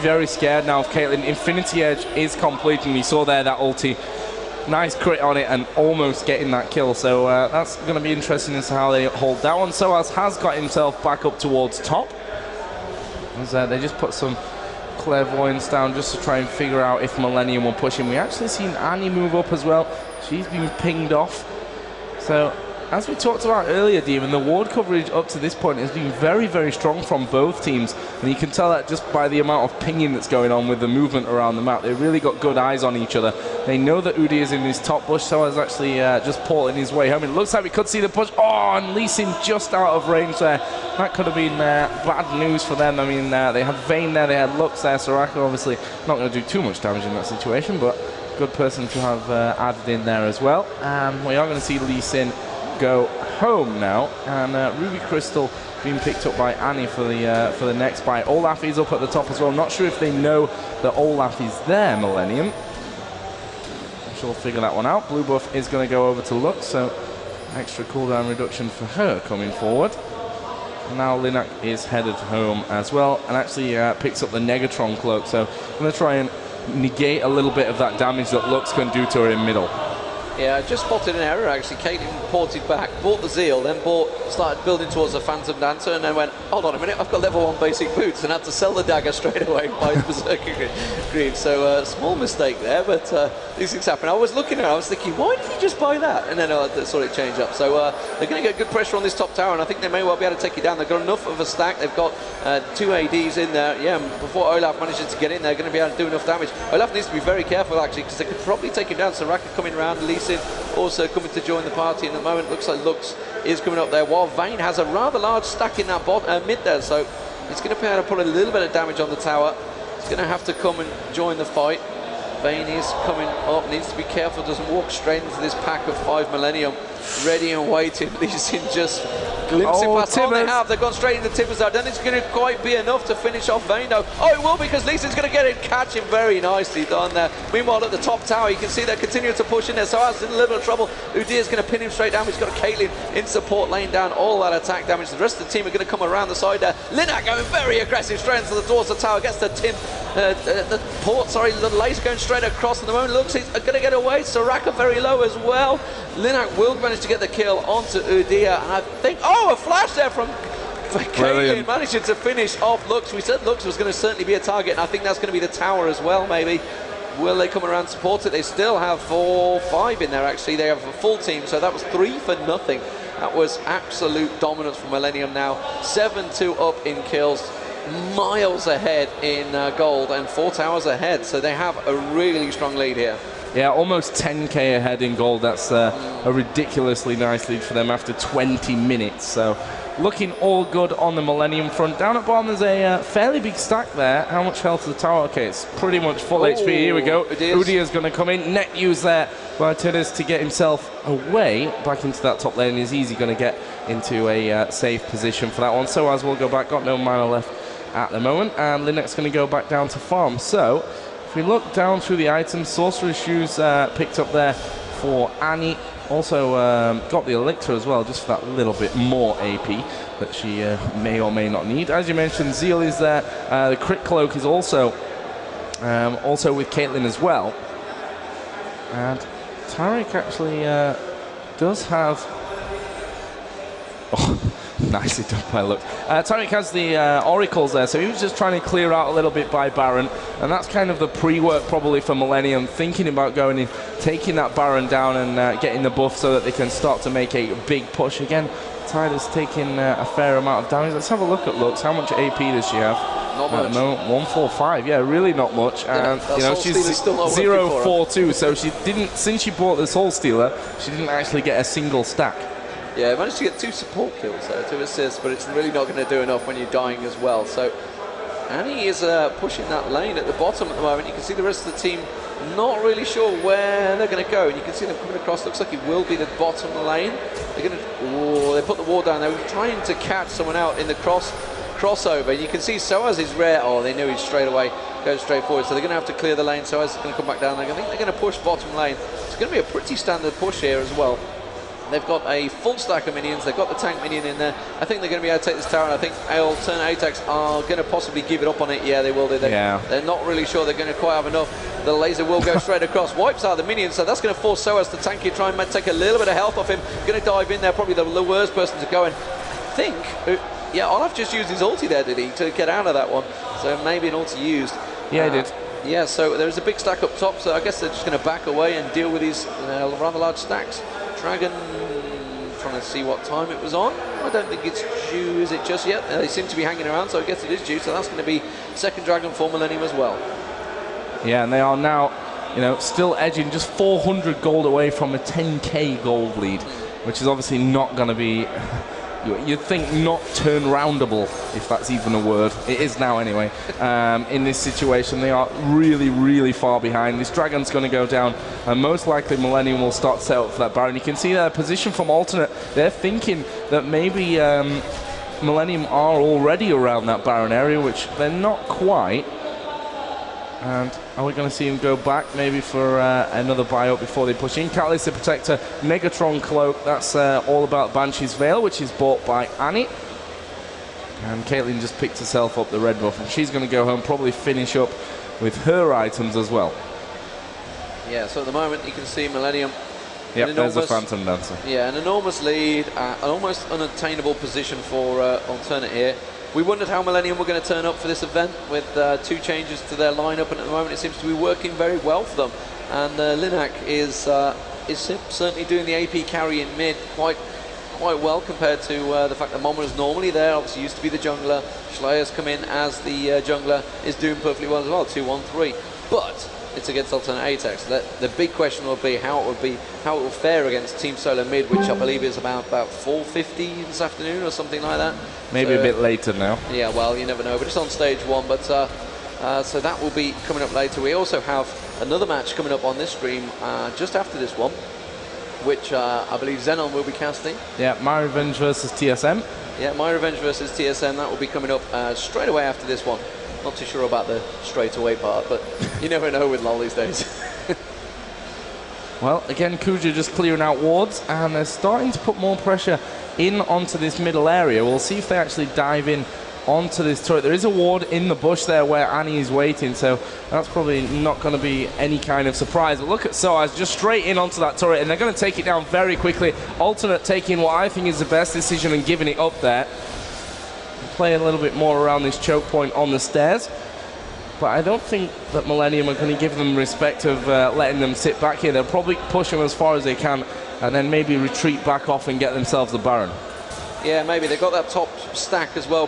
very scared now of Caitlyn. Infinity Edge is complete, and we saw there that ulti. Nice crit on it and almost getting that kill. So that's going to be interesting as to how they hold that one. Soaz has got himself back up towards top. As, they just put some clairvoyance down just to try and figure out if Millenium will push him. We actually seen Annie move up as well. She's been pinged off. So, as we talked about earlier, Demon, the ward coverage up to this point has been very, very strong from both teams. And you can tell that just by the amount of pinging that's going on with the movement around the map. They've really got good eyes on each other. They know that Udi is in his top bush, so is actually just porting his way home. It looks like we could see the push. Oh, and Lee Sin just out of range there. That could have been bad news for them. I mean, they had Vayne there, they had Lux there. Soraka obviously not going to do too much damage in that situation, but good person to have added in there as well. We are going to see Lee Sin go home now, and Ruby Crystal being picked up by Annie for the next bite. Olaf is up at the top as well. I'm not sure if they know that Olaf is there, Millenium. I'm sure we'll figure that one out. Blue buff is going to go over to Lux, so extra cooldown reduction for her coming forward. And now Linak is headed home as well, and actually picks up the Negatron cloak, so I'm going to try and negate a little bit of that damage that Lux can do to her in middle. Yeah, I just spotted an error actually. Caitlyn ported back, bought the Zeal, then started building towards the Phantom Dancer, and then went, hold on a minute, I've got level 1 basic boots, and had to sell the dagger straight away by Berserker Greed. So small mistake there, but these things happen. I was looking at it, I was thinking, why did he just buy that? And then I saw it change up. So they're going to get good pressure on this top tower, and I think they may well be able to take it down. They've got enough of a stack. They've got 2 ADs in there. Yeah, before Olaf manages to get in, they're going to be able to do enough damage. Olaf needs to be very careful actually, because they could probably take him down. Soraka coming around, Lee Sin also coming to join the party, and at the moment looks like Lux is coming up there, while Vayne has a rather large stack in that mid there, so he's going to be able to put a little bit of damage on the tower. He's going to have to come and join the fight. Vayne is coming up, needs to be careful, doesn't walk straight into this pack of 5 Millenium, ready and waiting. Lee Sin just glimpsing past. Oh, they have. They've gone straight into Tibbers. I don't think it's going to quite be enough to finish off Vayne, though. Oh, it will, because Lee Sin's going to get it, catch him very nicely done there. Meanwhile, at the top tower, you can see they're continuing to push in there. So Soaz in a little bit of trouble. Udir's going to pin him straight down. He's got Caitlyn in support, laying down all that attack damage. The rest of the team are going to come around the side there. Linak going very aggressive, straight into the doors of the tower, gets the the laser going straight across, and the moment looks he's going to get away. Soraka very low as well. Linak will manage to get the kill onto Udir, and I think, oh, a flash there from Caitlyn, managing to finish off Lux. We said Lux was going to certainly be a target, and I think that's going to be the tower as well, maybe. Will they come around and support it? They still have 5 in there, actually. They have a full team, so that was 3 for nothing. That was absolute dominance from Millenium now. 7-2 up in kills, miles ahead in gold, and 4 towers ahead, so they have a really strong lead here. Yeah, almost 10k ahead in gold. That's a ridiculously nice lead for them after 20 minutes. So looking all good on the Millenium front. Down at bottom, there's a fairly big stack there. How much health is the tower? Okay, it's pretty much full HP. Here we go. Udir's going to come in. Net use there by Tidders to get himself away back into that top lane. Is easy going to get into a safe position for that one. So as we'll go back, got no mana left at the moment. And Linux going to go back down to farm. So if we look down through the items, Sorcerer's Shoes picked up there for Annie. Also got the Elixir as well, just for that little bit more AP that she may or may not need. As you mentioned, Zeal is there. The Crit Cloak is also with Caitlyn as well. And Tariq actually does have... Oh, nicely done by Lux. Tariq has the Oracles there, so he was just trying to clear out a little bit by Baron, and that's kind of the pre-work probably for Millenium, thinking about going in, taking that Baron down and getting the buff so that they can start to make a big push. Again, Tide has taken a fair amount of damage. Let's have a look at Lux. How much AP does she have? Not much. No, 145. Yeah, really not much. And you know, she's 0-4-2, so she didn't, since she bought the Soul Stealer, she didn't actually get a single stack. Yeah, managed to get 2 support kills there, 2 assists, but it's really not going to do enough when you're dying as well. So Annie is pushing that lane at the bottom at the moment. You can see the rest of the team not really sure where they're going to go, and you can see them coming across. Looks like it will be the bottom lane. They're going to, they put the wall down. They were trying to catch someone out in the crossover. You can see Soaz is rare. Oh, they knew he'd straight away go straight forward, so they're going to have to clear the lane. Soaz is going to come back down. I think they're going to push bottom lane. It's going to be a pretty standard push here as well. They've got a full stack of minions. They've got the tank minion in there. I think they're going to be able to take this tower, and I think alternate.attax are going to possibly give it up on it. Yeah, they will do. They're not really sure they're going to quite have enough. The laser will go straight across, wipes out the minions, so that's going to force Soaz to tank it, try and take a little bit of health off him. Going to dive in there, probably the worst person to go in. I think, yeah, Olaf just used his ulti there, did he, to get out of that one? So maybe an ulti used. Yeah, he did. Yeah, so there's a big stack up top, so I guess they're just going to back away and deal with these rather large stacks. Dragon, trying to see what time it was on. I don't think it's due, is it just yet? They seem to be hanging around, so I guess it is due, so that's going to be second Dragon for Millenium as well. Yeah, and they are now, you know, still edging just 400 gold away from a 10k gold lead, which is obviously not going to be, you'd think, not turn-roundable, if that's even a word. It is now anyway. In this situation, they are really, really far behind. This Dragon's going to go down, and most likely Millenium will start set up for that Baron. You can see their position from alternate. They're thinking that maybe Millenium are already around that Baron area, which they're not quite. And are we going to see him go back maybe for another buy-up before they push in? Catalyst the Protector, Negatron Cloak, that's all about Banshee's Veil, which is bought by Annie. And Caitlyn just picked herself up the red buff, and she's going to go home, probably finish up with her items as well. Yeah, so at the moment you can see Millenium. Yep, there's a Phantom Dancer. Yeah, an enormous lead, an almost unattainable position for Alternate here. We wondered how Millenium were going to turn up for this event with 2 changes to their lineup, and at the moment it seems to be working very well for them. And Linak is certainly doing the AP carry in mid quite well compared to the fact that Momo is normally there. Obviously used to be the jungler. Schleier's come in as the jungler, is doing perfectly well as well, 2-1-3. But it's against alternate.attax. The big question will be how it will fare against Team Solo mid, which I believe is about 4:50 this afternoon or something like that. Maybe so, a bit later now. Yeah, well, you never know, but it's on stage 1. But so that will be coming up later. We also have another match coming up on this stream just after this one, which I believe Xenon will be casting. Yeah, My Revenge versus TSM. Yeah, My Revenge versus TSM. That will be coming up straight away after this one. Not too sure about the straight away part, but you never know with LoL these days. Well, again, Kuja just clearing out wards, and they're starting to put more pressure in onto this middle area. We'll see if they actually dive in onto this turret. There is a ward in the bush there where Annie is waiting, so that's probably not going to be any kind of surprise. But look at Soaz just straight in onto that turret, and they're going to take it down very quickly. Alternate taking what I think is the best decision and giving it up there. Play a little bit more around this choke point on the stairs, but I don't think that Millenium are going to give them respect of letting them sit back here. They'll probably push them as far as they can and then maybe retreat back off and get themselves the Baron. Yeah, maybe they've got that top stack as well.